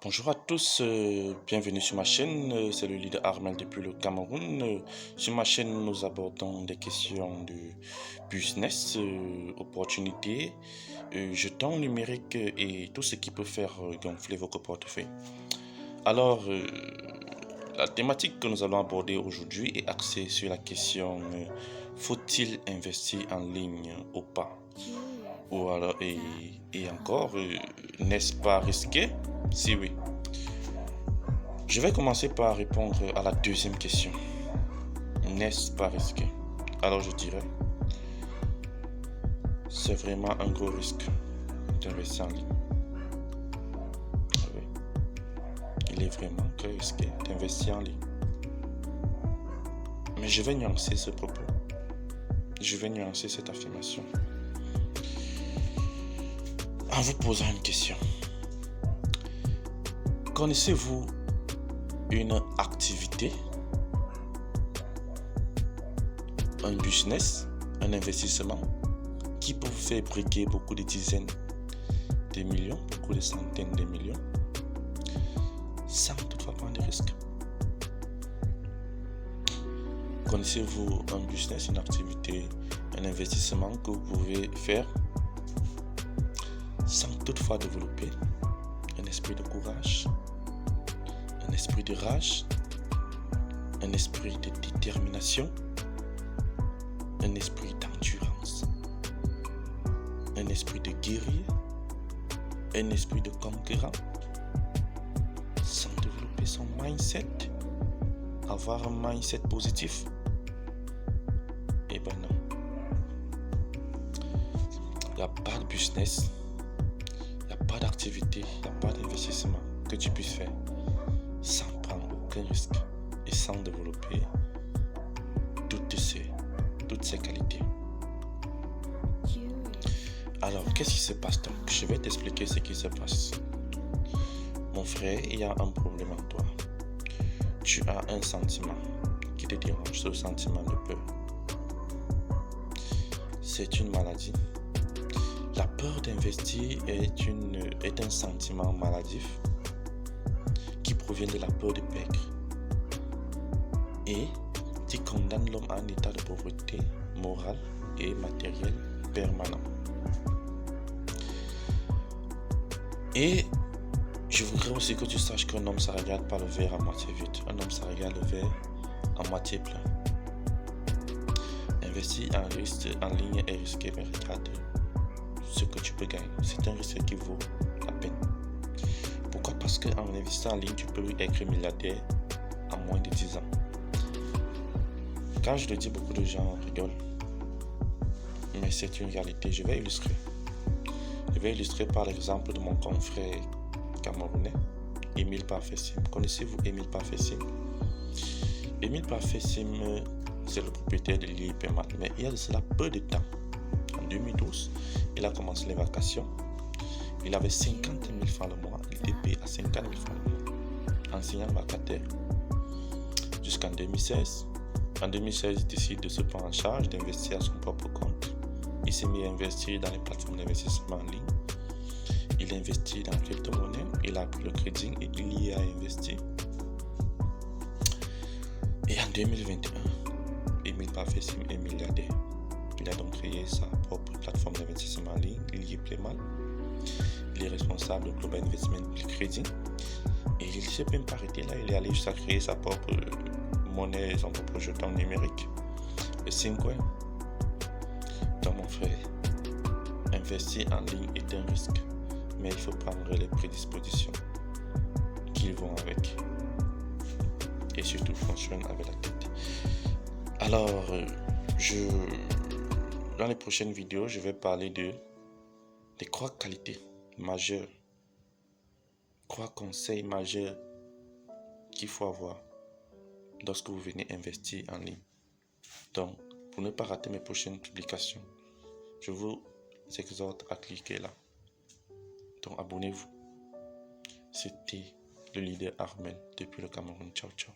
Bonjour à tous, bienvenue sur ma chaîne, c'est le leader Armel depuis le Cameroun. Sur ma chaîne, nous abordons des questions de business, opportunités, jetons numériques et tout ce qui peut faire gonfler votre portefeuille. Alors, la thématique que nous allons aborder aujourd'hui est axée sur la question faut-il investir en ligne ou pas? Ou alors, et encore, n'est-ce pas risqué? Si oui. Je vais commencer par répondre à la deuxième question. N'est-ce pas risqué? Alors je dirais, c'est vraiment un gros risque d'investir en ligne. Oui. Il est vraiment très risqué d'investir en ligne. Mais je vais nuancer ce propos. Je vais nuancer cette affirmation en vous posant une question. Connaissez-vous une activité, un business, un investissement qui peut vous faire briguer beaucoup de dizaines de millions, beaucoup de centaines de millions, sans toutefois prendre de risques? Connaissez-vous un business, une activité, un investissement que vous pouvez faire sans toutefois développer un esprit de courage, un esprit de rage, un esprit de détermination, un esprit d'endurance, un esprit de guerrier, un esprit de conquérant, sans développer son mindset, avoir un mindset positif? Eh ben non. Il n'y a pas de business, il n'y a pas d'activité, il n'y a pas d'investissement que tu puisses faire sans prendre aucun risque et sans développer toutes ces qualités. Alors, qu'est-ce qui se passe donc? Je vais t'expliquer ce qui se passe. Mon frère, il y a un problème en toi. Tu as un sentiment qui te dérange, ce sentiment de peur. C'est une maladie. La peur d'investir est un sentiment maladif qui provient de la peur de perdre et qui condamne l'homme à un état de pauvreté morale et matérielle permanent. Et je voudrais aussi que tu saches qu'un homme ne se regarde pas le verre à moitié vide, un homme se regarde le verre à moitié plein. Investir en ligne est risqué, mais regarde ce que tu peux gagner. C'est un risque qui vaut la peine. Pourquoi? Parce qu'en investissant en ligne, tu peux être milliardaire en moins de 10 ans. Quand je le dis, beaucoup de gens rigolent. Mais c'est une réalité. Je vais illustrer. Je vais illustrer par l'exemple de mon confrère camerounais, Émile Parfessim. Connaissez-vous Émile Parfessim? Émile Parfessim, c'est le propriétaire de l'IPMAL. Mais il y a de cela peu de temps. En 2012, il a commencé les vacations. Il avait 50 000 francs le mois. Il était payé à 50 000 francs le mois. Enseignant vacataire. Jusqu'en 2016. En 2016, il décide de se prendre en charge, d'investir à son propre compte. Il s'est mis à investir dans les plateformes d'investissement en ligne. Il a investi dans la crypto-monnaie. Il a pris le crédit et il y a investi. Et en 2021, Émile Parfessim est milliardaire. Il a donc créé sa propre plateforme d'investissement en ligne, l'IPMAL. Il est responsable de Global Investment Crédit. Et il ne s'est même pas arrêté là. Il est allé jusqu'à créer sa propre monnaie, son propre jeton numérique, le Singcoin. Donc mon frère, investir en ligne est un risque, mais il faut prendre les prédispositions qui vont avec. Et surtout fonctionne avec la tête. Alors, dans les prochaines vidéos, je vais parler des 3 qualités majeures, 3 conseils majeurs qu'il faut avoir lorsque vous venez investir en ligne. Donc, pour ne pas rater mes prochaines publications, je vous exhorte à cliquer là. Donc, abonnez-vous. C'était le leader Armel depuis le Cameroun. Ciao, ciao.